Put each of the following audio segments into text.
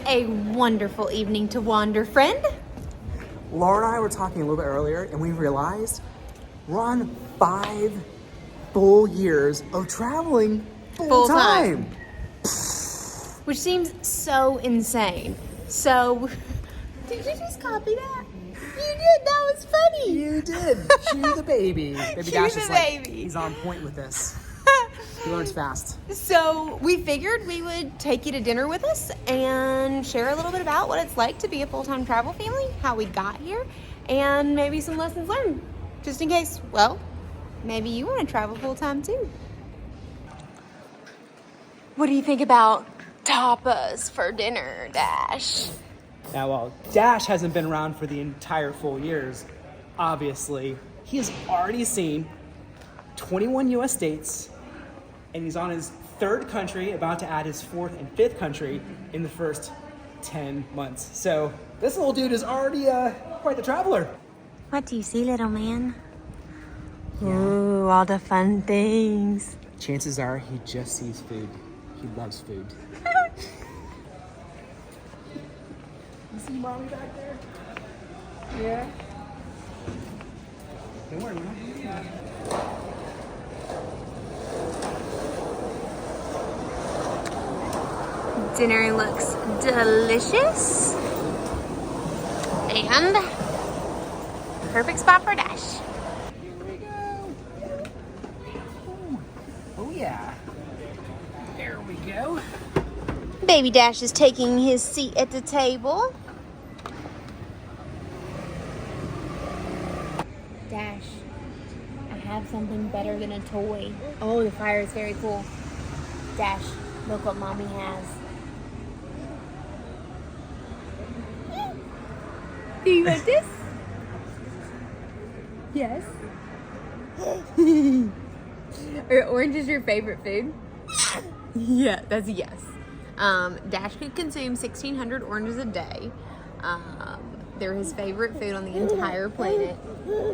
a wonderful evening to wander, friend. Laura and I were talking a little bit earlier, and we realized we're on 5 full years of traveling full time. Which seems so insane. So, did you just copy that? You did. That was funny. You did. Chew the baby. Baby Dash is like, he's on point with this. He learns fast. So we figured we would take you to dinner with us and share a little bit about what it's like to be a full-time travel family, how we got here, and maybe some lessons learned. Just in case, well, maybe you want to travel full-time too. What do you think about tapas for dinner, Dash? Now, while Dash hasn't been around for the entire full years, obviously, he has already seen 21 U.S. states, and he's on his 3rd country, about to add his 4th and 5th country in the first 10 months. So this little dude is already quite the traveler. What do you see, little man? Yeah. Ooh, all the fun things. Chances are he just sees food. He loves food. You see mommy back there? Yeah. Don't worry, man. Dinner looks delicious. And perfect spot for Dash. Here we go. Oh yeah. There we go. Baby Dash is taking his seat at the table. Dash, I have something better than a toy. Oh, the fire is very cool. Dash, look what mommy has. Do you want this? Yes. Orange is your favorite food? Yeah, that's a yes. Dash could consume 1,600 oranges a day. They're his favorite food on the entire planet.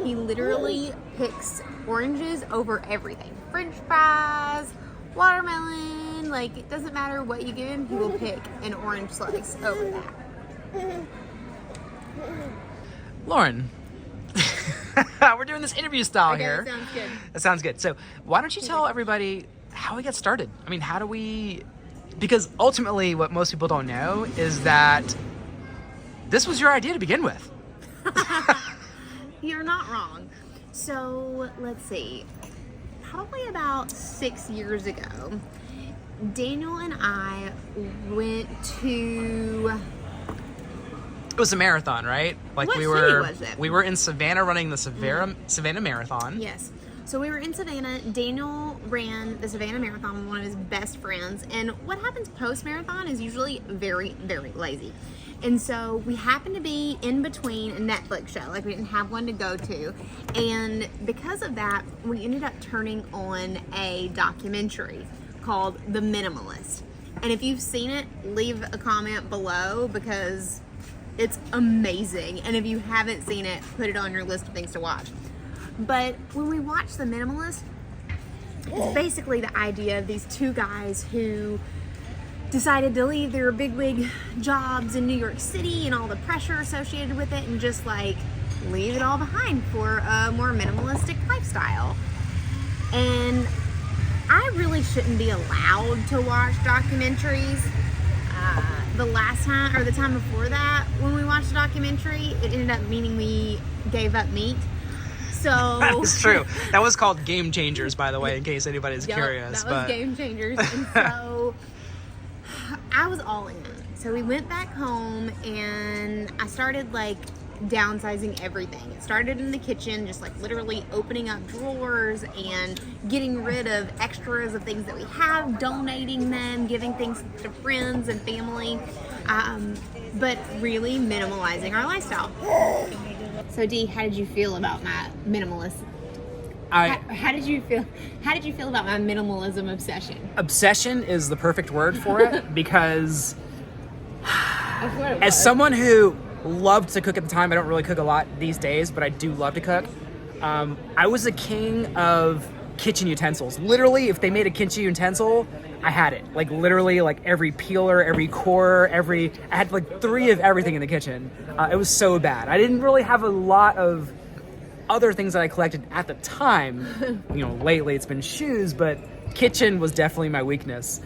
He literally picks oranges over everything. French fries, watermelon, like it doesn't matter what you give him, he will pick an orange slice over that. Lauren, we're doing this interview style here. That sounds good. That sounds good. So why don't you tell everybody how we got started? I mean, how do we... Because ultimately what most people don't know is that this was your idea to begin with. You're not wrong. So let's see. Probably about 6 years ago, Daniel and I went to... It was a marathon, right? Like What we city were was it? We were in Savannah running the Savannah Marathon. Yes. So we were in Savannah. Daniel ran the Savannah Marathon with one of his best friends. And what happens post-marathon is usually very, very lazy. And so we happened to be in between a Netflix show. Like we didn't have one to go to. And because of that, we ended up turning on a documentary called The Minimalist. And if you've seen it, leave a comment below because it's amazing. And if you haven't seen it, put it on your list of things to watch. But when we watch The Minimalist, it's basically the idea of these 2 guys who decided to leave their bigwig jobs in New York City and all the pressure associated with it and just like leave it all behind for a more minimalistic lifestyle. And I really shouldn't be allowed to watch documentaries. The last time, or the time before that, when we watched the documentary, it ended up meaning we gave up meat. So That is true. That was called Game Changers, by the way, in case anybody's curious. That was Game Changers. And so I was all in. So we went back home and I started like downsizing everything. It started in the kitchen, just like literally opening up drawers and getting rid of extras of things that we have, donating them, giving things to friends and family, but really minimalizing our lifestyle. So Dee, how did you feel about my minimalist? How did you feel about my minimalism obsession? Obsession is the perfect word for it because as someone who loved to cook at the time, I don't really cook a lot these days, but I do love to cook. I was a king of kitchen utensils. Literally, if they made a kitchen utensil, I had it. Like literally, like every peeler, every core, I had like 3 of everything in the kitchen. It was so bad. I didn't really have a lot of other things that I collected at the time. You know, lately it's been shoes, but kitchen was definitely my weakness.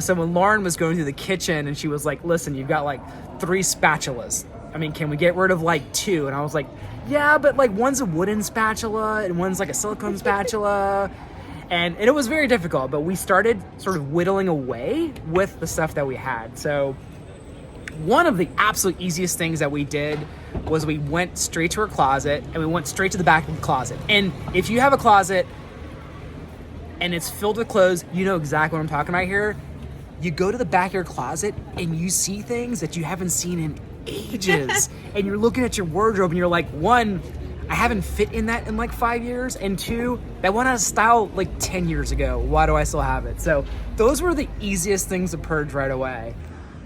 So when Lauren was going through the kitchen and she was like, listen, you've got like 3 spatulas. I mean, can we get rid of like 2? And I was like, yeah, but like one's a wooden spatula and one's like a silicone spatula. And it was very difficult, but we started sort of whittling away with the stuff that we had. So one of the absolute easiest things that we did was we went straight to her closet and we went straight to the back of the closet. And if you have a closet and it's filled with clothes, you know exactly what I'm talking about here. You go to the back of your closet and you see things that you haven't seen in ages. And you're looking at your wardrobe and you're like, 1, I haven't fit in that in like 5 years, and 2, that went out of style like 10 years ago. Why do I still have it? So those were the easiest things to purge right away.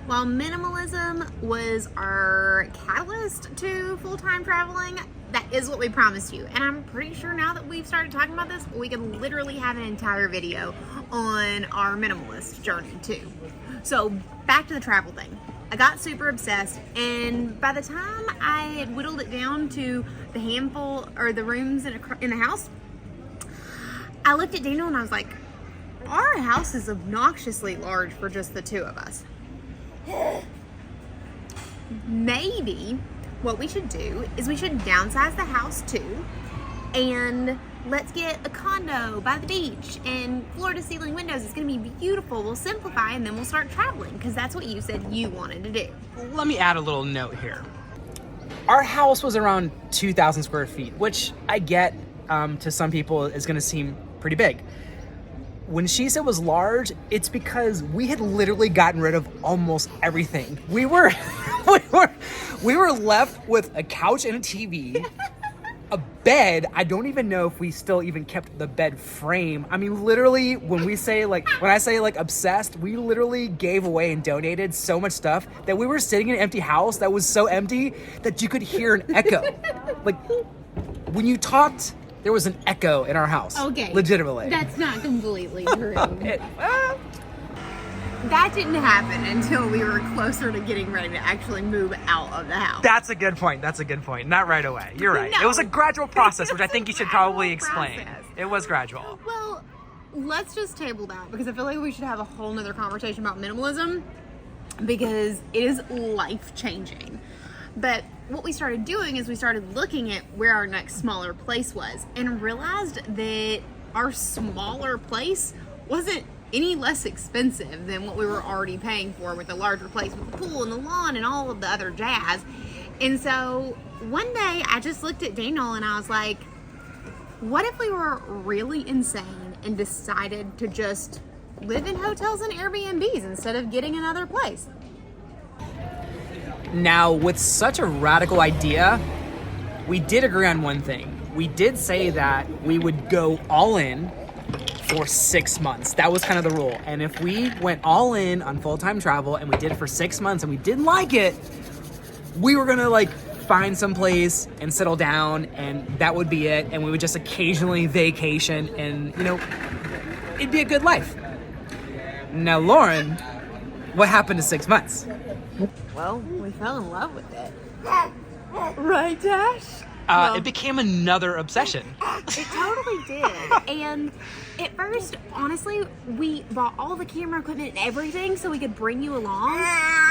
While minimalism was our catalyst to full-time traveling, that is what we promised you. And I'm pretty sure now that we've started talking about this, we could literally have an entire video on our minimalist journey too. So back to the travel thing. I got super obsessed, and by the time I had whittled it down to the handful or the rooms in the house, I looked at Daniel and I was like, our house is obnoxiously large for just the 2 of us. Maybe what we should do is we should downsize the house too, and let's get a condo by the beach and floor to ceiling windows. It's gonna be beautiful. We'll simplify and then we'll start traveling, because that's what you said you wanted to do. Let me add a little note here. Our house was around 2,000 square feet, which I get to some people is gonna seem pretty big. When she said was large, it's because we had literally gotten rid of almost everything. We were left with a couch and a TV, a bed. I don't even know if we still even kept the bed frame. I mean, literally, when I say obsessed, we literally gave away and donated so much stuff that we were sitting in an empty house that was so empty that you could hear an echo. Like when you talked, there was an echo in our house. Okay. Legitimately. That's not completely true. That didn't happen until we were closer to getting ready to actually move out of the house. That's a good point. Not right away. You're right. No. It was a gradual process, which I think you should probably explain. Process. It was gradual. Well, let's just table that, because I feel like we should have a whole nother conversation about minimalism, because it is life-changing. But what we started doing is we started looking at where our next smaller place was, and realized that our smaller place wasn't any less expensive than what we were already paying for with the larger place with the pool and the lawn and all of the other jazz. And so one day I just looked at Daniel and I was like, what if we were really insane and decided to just live in hotels and Airbnbs instead of getting another place? Now, with such a radical idea, we did agree on one thing. We did say that we would go all in for 6 months. That was kind of the rule. And if we went all in on full-time travel and we did it for 6 months and we didn't like it, we were gonna like find some place and settle down, and that would be it. And we would just occasionally vacation, and you know, it'd be a good life. Now, Lauren, what happened to 6 months? Well, we fell in love with it. Right, Dash? It became another obsession. It totally did. And at first, honestly, we bought all the camera equipment and everything so we could bring you along.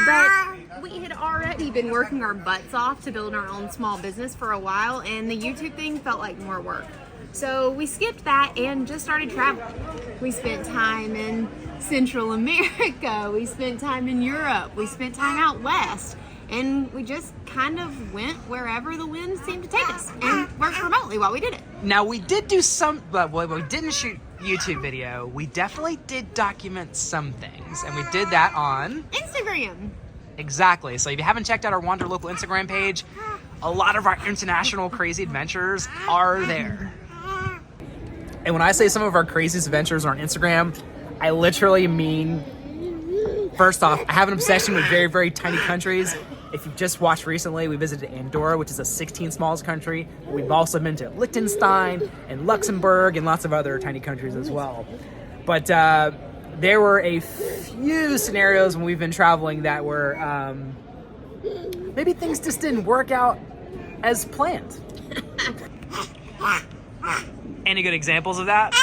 But we had already been working our butts off to build our own small business for a while, and the YouTube thing felt like more work. So we skipped that and just started traveling. We spent time in Central America. We spent time in Europe. We spent time out west. And we just kind of went wherever the wind seemed to take us, and worked remotely while we did it. Now, we did do some, but we didn't shoot YouTube video. We definitely did document some things, and we did that on Instagram. Exactly. So if you haven't checked out our Wanderlocal Instagram page, a lot of our international crazy adventures are there. And when I say some of our craziest adventures are on Instagram, I literally mean, first off, I have an obsession with very, very tiny countries. If you just watched recently, we visited Andorra, which is the 16th smallest country. We've also been to Liechtenstein and Luxembourg and lots of other tiny countries as well. But there were a few scenarios when we've been traveling that were maybe things just didn't work out as planned. Any good examples of that?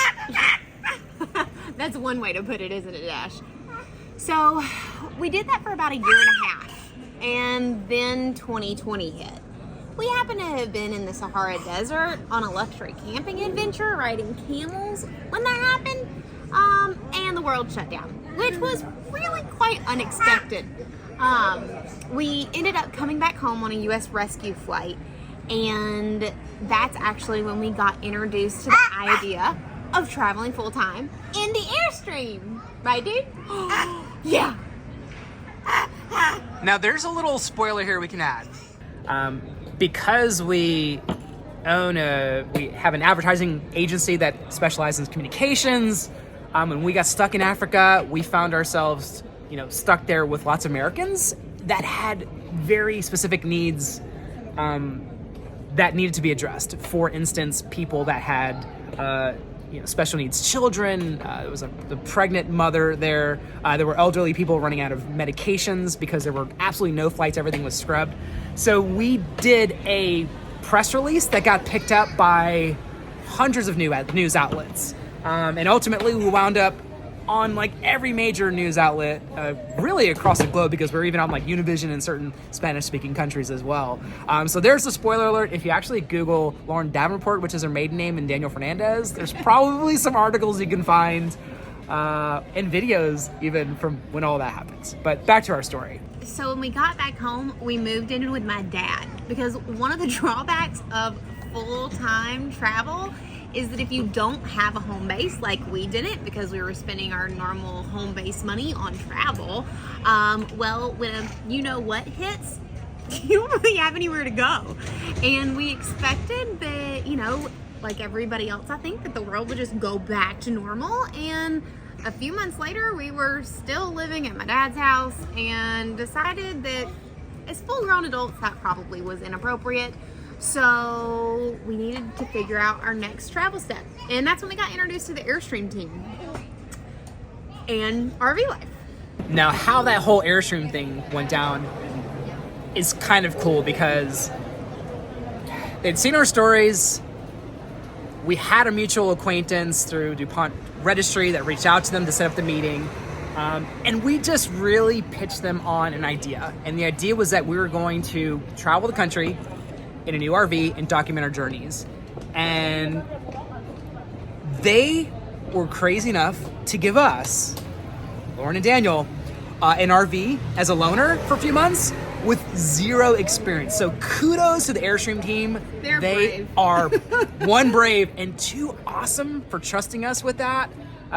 That's one way to put it, isn't it, Dash? So we did that for about a year and a half, and then 2020 hit. We happened to have been in the Sahara Desert on a luxury camping adventure, riding camels when that happened, and the world shut down, which was really quite unexpected. We ended up coming back home on a U.S. rescue flight, and that's actually when we got introduced to the idea of traveling full-time in the Airstream. Right, dude? Yeah. Now, there's a little spoiler here we can add. Because we have an advertising agency that specializes in communications, when we got stuck in Africa, we found ourselves, stuck there with lots of Americans that had very specific needs that needed to be addressed. For instance, people that had special needs children. There was the pregnant mother there. There were elderly people running out of medications because there were absolutely no flights. Everything was scrubbed. So we did a press release that got picked up by hundreds of news outlets. And ultimately we wound up on like every major news outlet, really across the globe, because we're even on like Univision in certain Spanish-speaking countries as well. So there's the spoiler alert. If you actually Google Lauren Davenport, which is her maiden name, and Daniel Fernandez, there's probably some articles you can find and videos even from when all that happens. But back to our story. So when we got back home, we moved in with my dad, because one of the drawbacks of full-time travel is that if you don't have a home base, like we didn't, because we were spending our normal home base money on travel, well, when what hits, you don't really have anywhere to go. And we expected that, like everybody else, I think, that the world would just go back to normal. And a few months later, we were still living at my dad's house and decided that as full-grown adults, that probably was inappropriate. So we needed to figure out our next travel step. And that's when we got introduced to the Airstream team and RV life. Now, how that whole Airstream thing went down is kind of cool, because they'd seen our stories. We had a mutual acquaintance through DuPont Registry that reached out to them to set up the meeting. And we just really pitched them on an idea. And the idea was that we were going to travel the country in a new RV and document our journeys. And they were crazy enough to give us, Lauren and Daniel, an RV as a loaner for a few months with zero experience. So kudos to the Airstream team. They brave. Are one, brave, and two, awesome for trusting us with that,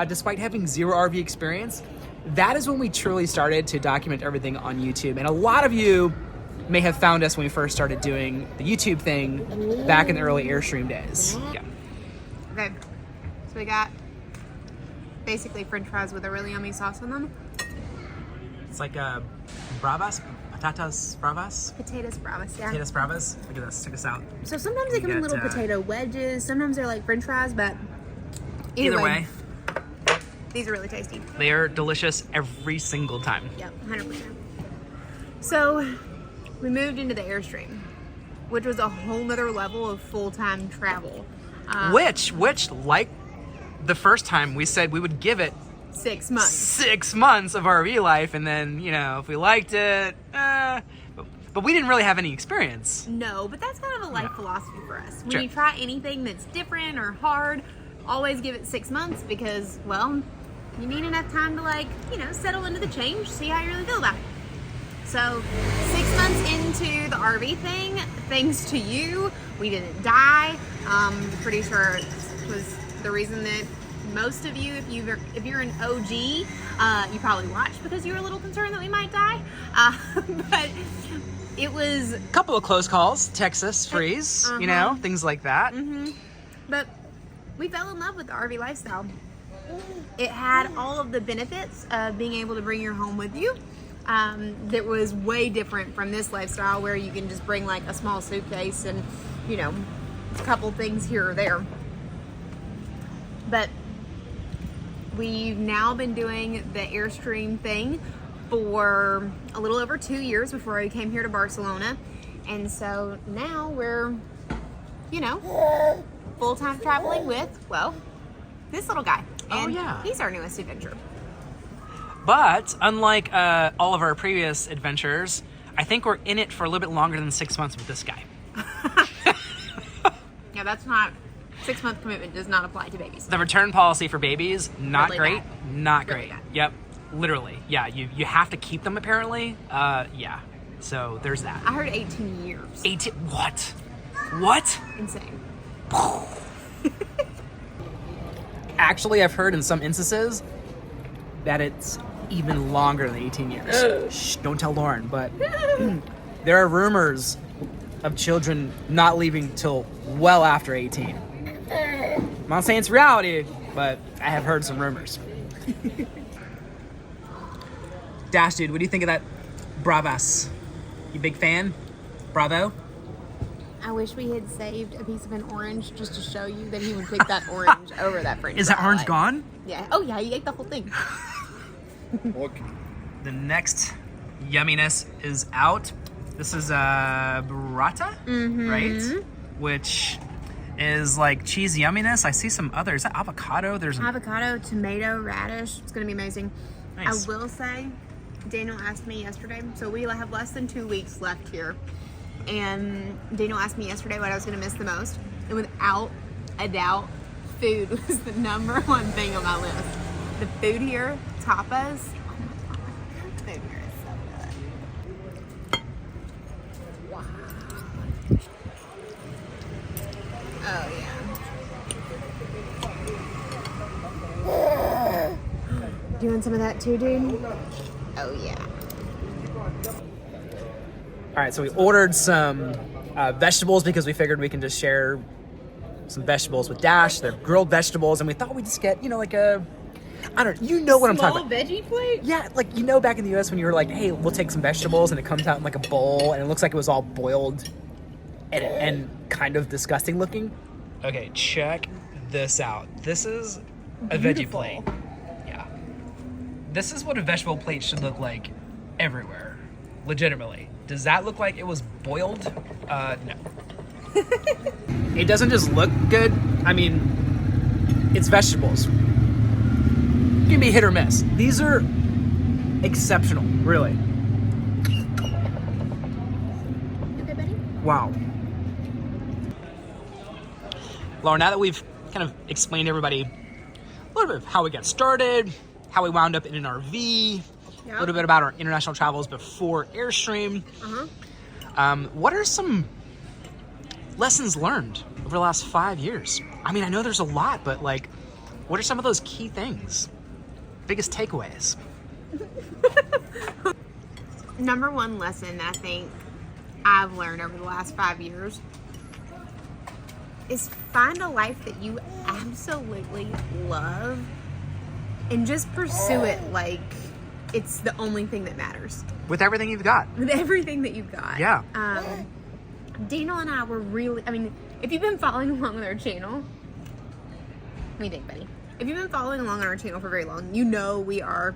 despite having zero RV experience. That is when we truly started to document everything on YouTube. And a lot of you may have found us when we first started doing the YouTube thing back in the early Airstream days. Yeah. Okay, so we got basically French fries with a really yummy sauce on them. It's like bravas, patatas bravas. Potatoes bravas, yeah. Potatoes bravas. Look at this. Check this out. So sometimes they come in little potato wedges. Sometimes they're like French fries, but either way, these are really tasty. They are delicious every single time. Yep, 100%. So we moved into the Airstream, which was a whole nother level of full-time travel. Which, like the first time, we said we would give it 6 months. 6 months of RV life, and then, if we liked it, but we didn't really have any experience. No, but that's kind of a life philosophy for us. When Sure. you try anything that's different or hard, always give it 6 months, because, well, you need enough time to settle into the change, see how you really feel about it. So 6 months into the RV thing, thanks to you, we didn't die. Pretty sure it was the reason that most of you, if you're an OG, you probably watched because you were a little concerned that we might die. But it was A couple of close calls, Texas freeze, things like that. Mm-hmm. But we fell in love with the RV lifestyle. It had all of the benefits of being able to bring your home with you, that was way different from this lifestyle where you can just bring like a small suitcase and, you know, a couple things here or there. But we've now been doing the AIRSTREAM thing for a little over 2 years before I came here to Barcelona. And so now we're, you know, full-time traveling with, well, this little guy. And he's our newest adventure. But unlike all of our previous adventures, I think we're in it for a little bit longer than 6 months with this guy. Yeah, that's not... 6-month commitment does not apply to babies. The return policy for babies, not Really great. bad. Not Really great. bad. Yep. Literally. Yeah, you have to keep them apparently. Yeah. So there's that. I heard 18 years. 18? What? What? Insane. Actually, I've heard in some instances that it's even longer than 18 years. Shh, don't tell Lauren, but there are rumors of children not leaving till well after 18. I'm not saying it's reality, but I have heard some rumors. Dash, dude, what do you think of that Bravas? You big fan? Bravo? I wish we had saved a piece of an orange just to show you that he would pick that orange over that French Is that fry. orange gone? Yeah. Oh, yeah, he ate the whole thing. Look. The next yumminess is out. This is burrata, right? Which is like cheese yumminess. I see some others. Is that avocado? There's an Avocado, tomato, radish. It's going to be amazing. Nice. I will say, Daniel asked me yesterday, so we have less than 2 weeks left here. And Daniel asked me yesterday what I was going to miss the most. And without a doubt, food was the number one thing on my list. The food here, tapas. Oh my God. Food here is so good. Wow. Oh, yeah. Do you want some of that too, dude? Oh, yeah. All right, so we ordered some vegetables because we figured we can just share some vegetables with Dash. They're grilled vegetables, and we thought we'd just get, you know, like a, I don't know, you know what I'm talking about. Small veggie plate? Yeah, like, you know, back in the US when you were like, hey, we'll take some vegetables, and it comes out in like a bowl, and it looks like it was all boiled and kind of disgusting looking. Okay, check this out. This is a veggie plate. Yeah. This is what a vegetable plate should look like everywhere. Legitimately. Does that look like it was boiled? No. It doesn't just look good. I mean, it's vegetables. It can be hit or miss. These are exceptional, really. Okay, buddy. Wow. Laura, now that we've kind of explained to everybody a little bit of how we got started, how we wound up in an RV, a little bit about our international travels before AIRSTREAM, what are some lessons learned over the last 5 years? I mean, I know there's a lot, but like, what are some of those key things? Biggest takeaways? Number one lesson that I think I've learned over the last 5 years is find a life that you absolutely love and just pursue it like it's the only thing that matters. With everything you've got. With everything that you've got. Yeah. Daniel and I were really, I mean, if you've been following along with our channel, what do you think, buddy? If you've been following along on our channel for very long, you know we are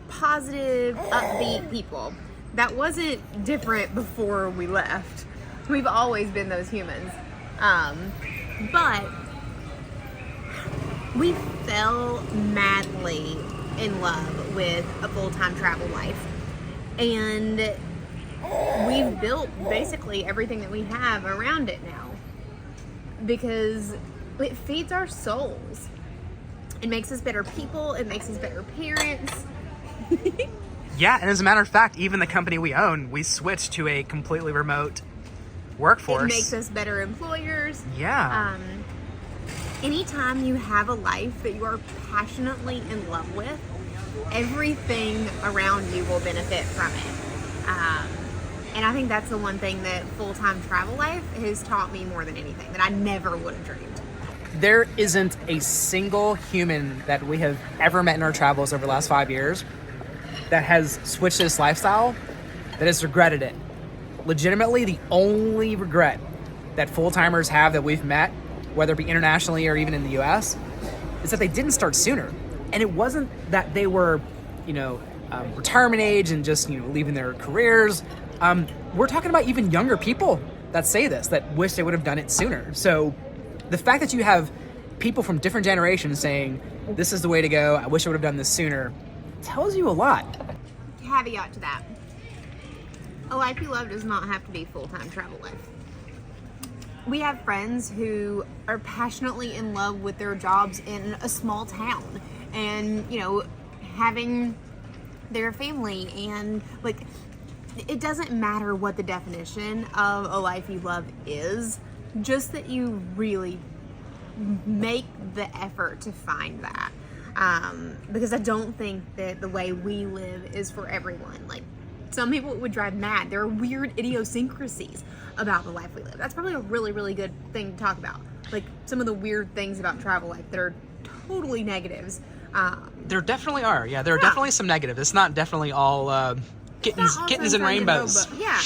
positive, upbeat people. That wasn't different before we left. We've always been those humans. But we fell madly in love with a full-time travel life. And we've built basically everything that we have around it now. Because it feeds our souls. It makes us better people. It makes us better parents. Yeah, and as a matter of fact, even the company we own, we switched to a completely remote workforce. It makes us better employers. Yeah. Anytime you have a life that you are passionately in love with, everything around you will benefit from it. And I think that's the one thing that full-time travel life has taught me more than anything, that I never would have dreamed. There isn't a single human that we have ever met in our travels over the last 5 years that has switched this lifestyle that has regretted it. Legitimately, the only regret that full-timers have that we've met, whether it be internationally or even in the US, is that they didn't start sooner. And it wasn't that they were, retirement age and just, leaving their careers. We're talking about even younger people that say this, that wish they would have done it sooner. So the fact that you have people from different generations saying, this is the way to go, I wish I would have done this sooner, tells you a lot. Caveat to that. A life you love does not have to be full-time travel life. We have friends who are passionately in love with their jobs in a small town and, having their family, and like, it doesn't matter what the definition of a life you love is, just that you really make the effort to find that. Because I don't think that the way we live is for everyone. Like, some people it would drive mad. There are weird idiosyncrasies about the life we live. That's probably a really, really good thing to talk about. Like, some of the weird things about travel life that are totally negatives. There definitely are. Yeah, there are definitely some negatives. It's not definitely all kittens and rainbows. Yeah.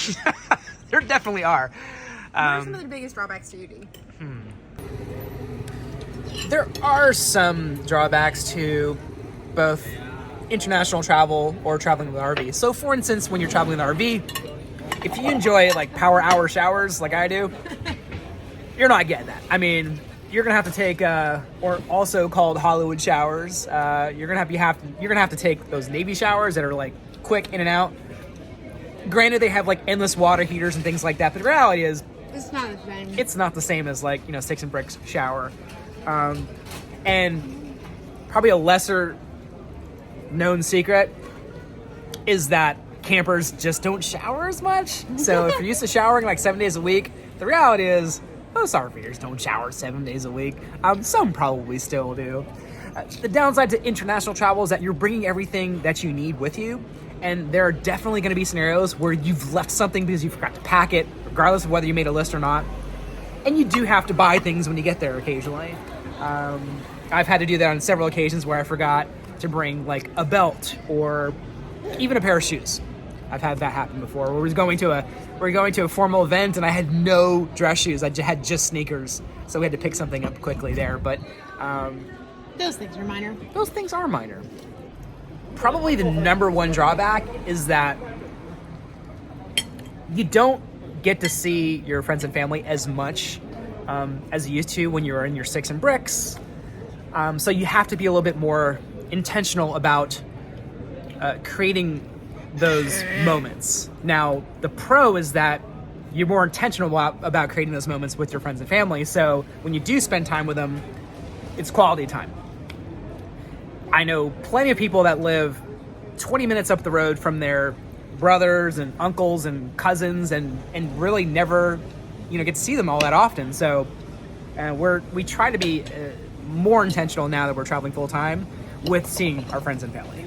There definitely are. What are some of the biggest drawbacks to you, D? There are some drawbacks to both international travel or traveling with an RV. So, for instance, when you're traveling with an RV, if you enjoy like power hour showers like I do, you're not getting that. I mean, you're gonna have to take, or also called Hollywood showers. You're gonna have to take those Navy showers that are like quick in and out. Granted, they have like endless water heaters and things like that, but the reality is, It's not the same. it's not the same as like sticks and bricks shower. And probably a lesser known secret is that campers just don't shower as much. So if you're used to showering like 7 days a week, the reality is most RVers don't shower 7 days a week. Some probably still do. The downside to international travel is that you're bringing everything that you need with you. And there are definitely going to be scenarios where you've left something because you forgot to pack it, regardless of whether you made a list or not. And you do have to buy things when you get there occasionally. I've had to do that on several occasions where I forgot to bring like a belt or even a pair of shoes. I've had that happen before. Where we're going to a formal event and I had no dress shoes. I had just sneakers, so we had to pick something up quickly there. But Those things are minor. those things are minor. Probably the number one drawback is that you don't get to see your friends and family as much as you used to when you were in your sticks and bricks. So you have to be a little bit more intentional about creating those moments. Now, the pro is that you're more intentional about creating those moments with your friends and family. So when you do spend time with them, it's quality time. I know plenty of people that live 20 minutes up the road from their brothers and uncles and cousins and really never, get to see them all that often. So we try to be more intentional now that we're traveling full time with seeing our friends and family.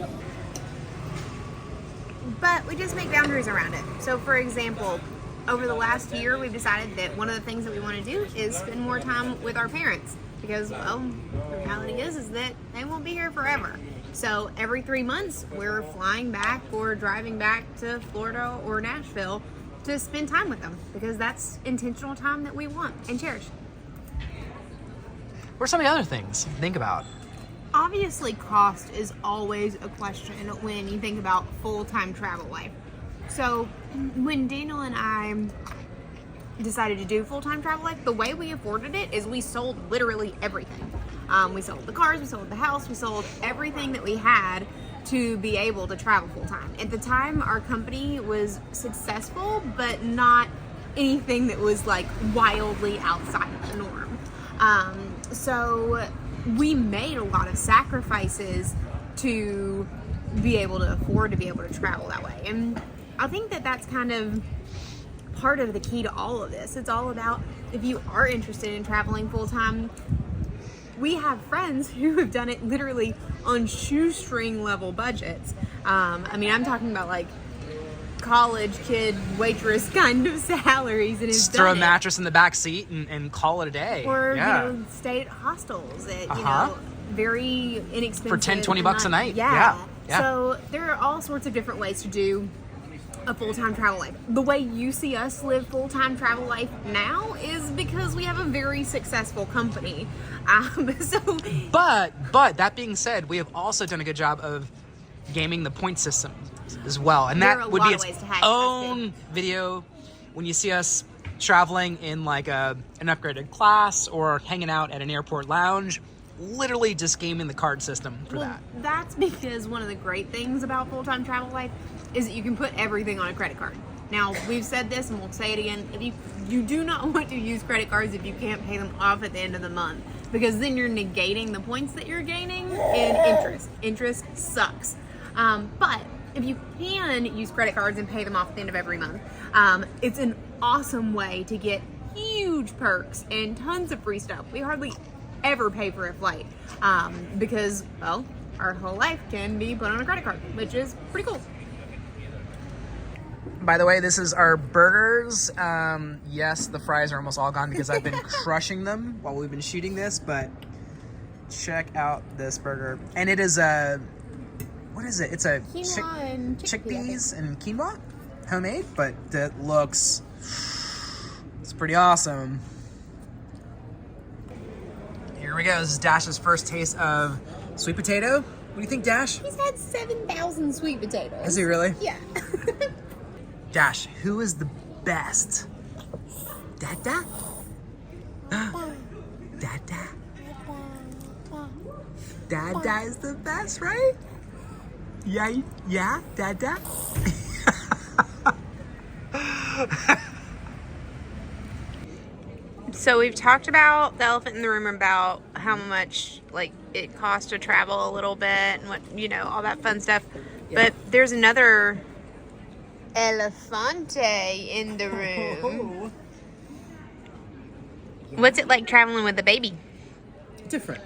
But we just make boundaries around it. So, for example, over the last year, we've decided that one of the things that we want to do is spend more time with our parents. Because, well, the reality is that they won't be here forever. So every 3 months, we're flying back or driving back to Florida or Nashville to spend time with them. Because that's intentional time that we want and cherish. What are some of the other things to think about? Obviously, cost is always a question when you think about full-time travel life. So when Daniel and I decided to do full-time travel life, the way we afforded it is we sold literally everything. We sold the cars, we sold the house, we sold everything that we had to be able to travel full-time. At the time, our company was successful, but not anything that was like wildly outside of the norm. So we made a lot of sacrifices to be able to afford to be able to travel that way. And I think that that's kind of part of the key to all of this. It's all about, if you are interested in traveling full-time, we have friends who have done it literally on shoestring level budgets. I'm talking about like college kid waitress kind of salaries, and Just throw a mattress in the back seat and call it a day. Or stay at hostels at very inexpensive for $10-20 a night. Yeah. Yeah. So there are all sorts of different ways to do a full-time travel life. The way you see us live full-time travel life now is because we have a very successful company. But that being said, we have also done a good job of gaming the point system as well, and There are that a would lot be of its ways to hack own video when you see us traveling in like an upgraded class or hanging out at an airport lounge. Literally just gaming the card system for that. That's because one of the great things about full-time travel life is that you can put everything on a credit card. Now, we've said this and we'll say it again. If you do not want to use credit cards if you can't pay them off at the end of the month, because then you're negating the points that you're gaining in interest. Interest sucks. But if you can use credit cards and pay them off at the end of every month, it's an awesome way to get huge perks and tons of free stuff. We hardly ever pay for a flight because, well, our whole life can be put on a credit card, which is pretty cool. By the way, this is our burgers. Yes, the fries are almost all gone because I've been crushing them while we've been shooting this, but check out this burger. And it is what is it? It's a Quinoa and chickpeas and quinoa, homemade, but that looks, it's pretty awesome. Here we go. This is Dash's first taste of sweet potato. What do you think, Dash? He's had 7,000 sweet potatoes. Is he really? Yeah. Dash, who is the best? Dada? Dada? Dada is the best, right? Yeah, Dada? So we've talked about the elephant in the room, about how much like it costs to travel a little bit and what, all that fun stuff. Yeah. But there's another elefante in the room. What's it like traveling with a baby? Different.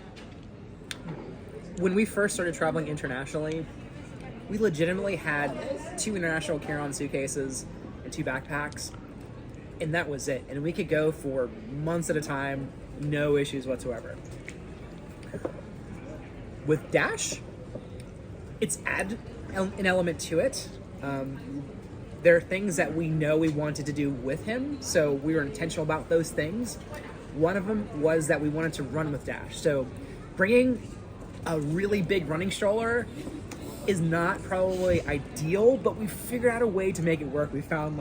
When we first started traveling internationally, we legitimately had 2 international carry-on suitcases and 2 backpacks, and that was it. And we could go for months at a time, no issues whatsoever. With Dash, it's add an element to it. There are things that we know we wanted to do with him, so we were intentional about those things. One of them was that we wanted to run with Dash. So bringing a really big running stroller is not probably ideal, but we figured out a way to make it work. We found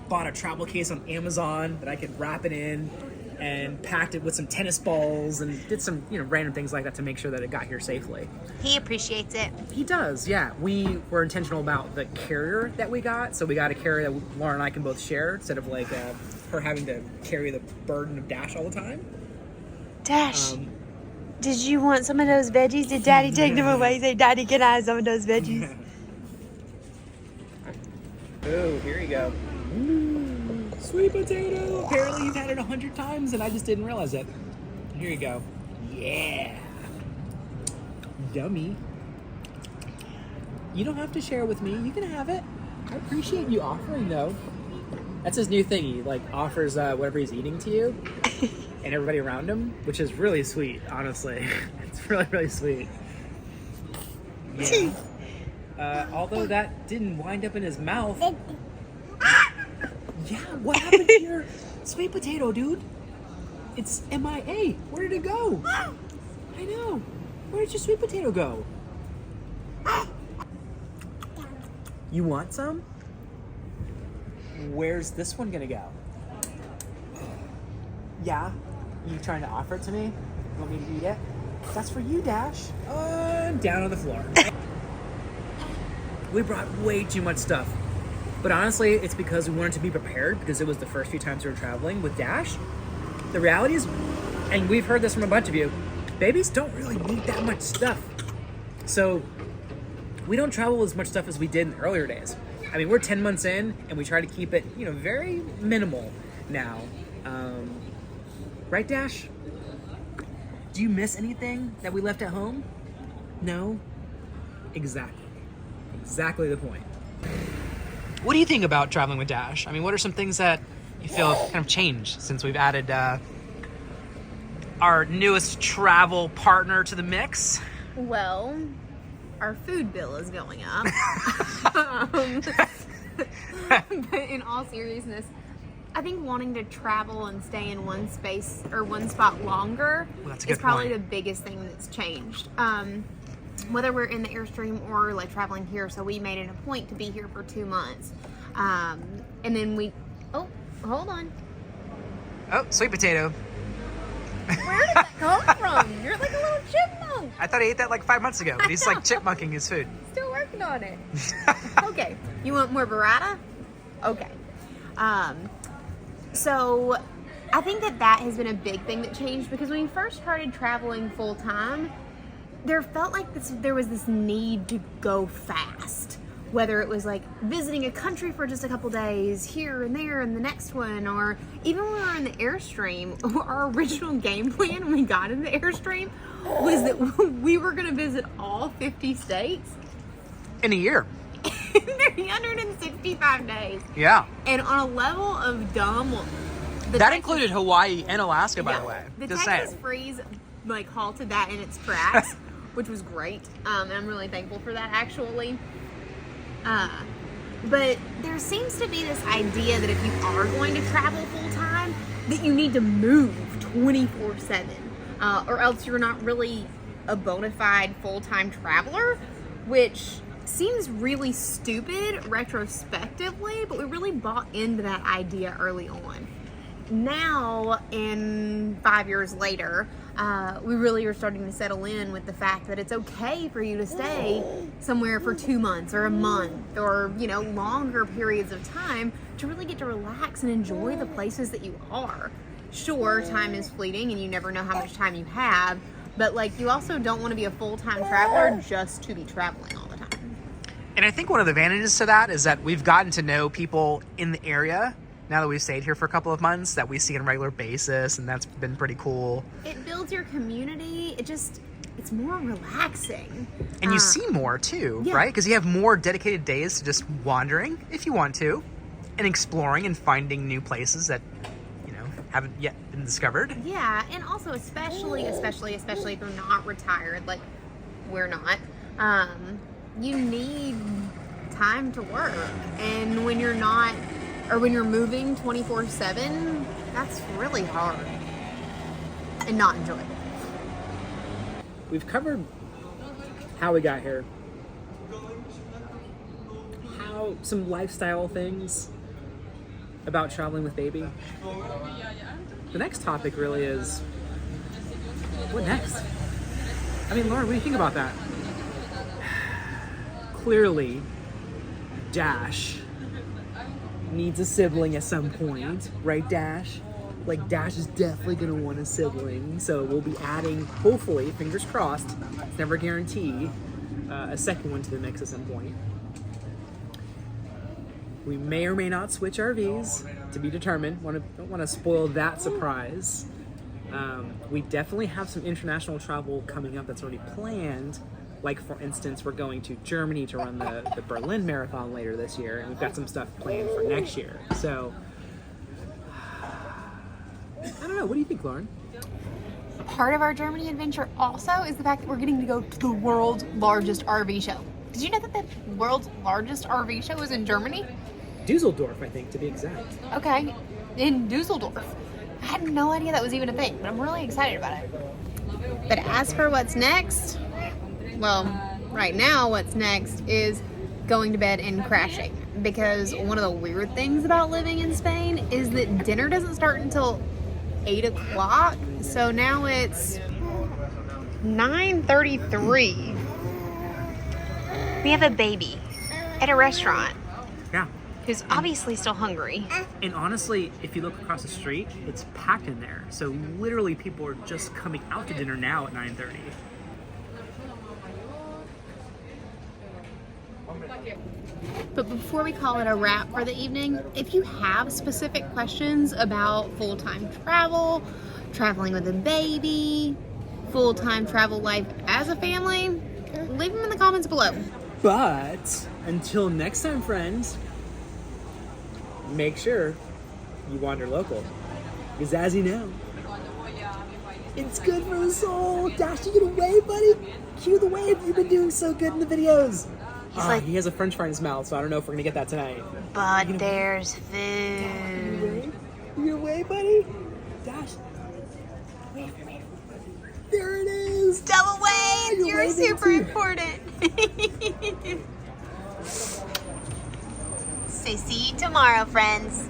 bought a travel case on Amazon that I could wrap it in, and packed it with some tennis balls and did some random things like that to make sure that it got here safely. He appreciates it. He does, yeah. We were intentional about the carrier that we got, so we got a carrier that Laura and I can both share instead of her having to carry the burden of Dash all the time. Dash, did you want some of those veggies? Did Daddy take them away? Say, Daddy, can I have some of those veggies? Oh, here you go. Ooh, sweet potato. Apparently you've had it 100 times and I just didn't realize it. Here you go. Yeah. Dummy. You don't have to share with me. You can have it. I appreciate you offering, though. That's his new thing. He offers whatever he's eating to you and everybody around him, which is really sweet, honestly. It's really, really sweet. Yeah. Although that didn't wind up in his mouth. Yeah, what happened to your sweet potato, dude? It's MIA. Where did it go? I know. Where did your sweet potato go? You want some? Where's this one gonna go? Yeah? You trying to offer it to me? You want me to eat it? That's for you, Dash. Down on the floor. We brought way too much stuff. But honestly, it's because we wanted to be prepared, because it was the first few times we were traveling with Dash. The reality is, and we've heard this from a bunch of you, babies don't really need that much stuff. So we don't travel as much stuff as we did in the earlier days. I mean, we're 10 months in, and we try to keep it, very minimal now. Right, Dash? Do you miss anything that we left at home? No? Exactly. Exactly the point. What do you think about traveling with Dash? I mean, what are some things that you feel have kind of changed since we've added our newest travel partner to the mix? Well, our food bill is going up. But in all seriousness, I think wanting to travel and stay in one space or one spot longer is probably the biggest thing that's changed. Whether we're in the Airstream or like traveling here, so we made it a point to be here for 2 months. And then oh, hold on. Oh, sweet potato. Where did that come from? You're like a little chipmunk. I thought he ate that like 5 months ago, but he's like chipmunking his food. Still working on it. Okay. You want more burrata? Okay. So I think that has been a big thing that changed, because when we first started traveling full time, there felt like there was this need to go fast. Whether it was like visiting a country for just a couple days here and there and the next one, or even when we were in the Airstream, our original game plan when we got in the Airstream was that we were going to visit all 50 states In a year. in 365 days. Yeah. And on a level of dumb. That included Hawaii and Alaska, by the way. The Just Texas saying. freeze like halted that in its tracks, which was great. And I'm really thankful for that, actually. But there seems to be this idea that if you are going to travel full time, that you need to move 24/7, or else you're not really a bona fide full-time traveler, which seems really stupid retrospectively, but we really bought into that idea early on. Now, in 5 years later, we really are starting to settle in with the fact that it's okay for you to stay somewhere for 2 months or a month or, longer periods of time to really get to relax and enjoy the places that you are. Sure, time is fleeting and you never know how much time you have, but you also don't want to be a full-time traveler just to be traveling all the time. And I think one of the advantages to that is that we've gotten to know people in the area now that we've stayed here for a couple of months that we see on a regular basis, and that's been pretty cool. It builds your community. It's more relaxing. And you see more too, yeah. right? Because you have more dedicated days to just wandering, if you want to, and exploring and finding new places that, haven't yet been discovered. Yeah, and also especially if you're not retired, like we're not, you need time to work. And when you're not, or when you're moving 24/7, that's really hard and not enjoyable. We've covered how we got here, some lifestyle things about traveling with baby. The next topic really is, what next? I mean, Lauren, what do you think about that? Clearly, Dash needs a sibling at some point, right, Dash? Dash is definitely gonna want a sibling, so we'll be adding, hopefully, fingers crossed, it's never guaranteed, a second one to the mix at some point. We may or may not switch RVs, to be determined. Don't want to spoil that surprise. We definitely have some international travel coming up that's already planned. Like, for instance, we're going to Germany to run the Berlin Marathon later this year, and we've got some stuff planned for next year. So, I don't know. What do you think, Lauren? Part of our Germany adventure also is the fact that we're getting to go to the world's largest RV show. Did you know that the world's largest RV show is in Germany? Dusseldorf, I think, to be exact. Okay, in Dusseldorf. I had no idea that was even a thing, but I'm really excited about it. But as for what's next, well, right now what's next is going to bed and crashing. Because one of the weird things about living in Spain is that dinner doesn't start until 8 o'clock. So now it's 9:33. We have a baby at a restaurant. Yeah. Who's obviously still hungry. And honestly, if you look across the street, it's packed in there. So literally people are just coming out to dinner now at 9:30. But before we call it a wrap for the evening, if you have specific questions about full-time travel, traveling with a baby, full-time travel life as a family, leave them in the comments below. But until next time, friends, make sure you wander local. Because as you know, it's good for the soul. Dash, you get away, buddy. Cue the wave. You've been doing so good in the videos. He's like, he has a French fry in his mouth, so I don't know if we're gonna get that tonight. but there's food. You gonna wave, buddy? Dash. Wave. There it is. Double wave. You're waving super too. important. Say see you tomorrow, friends.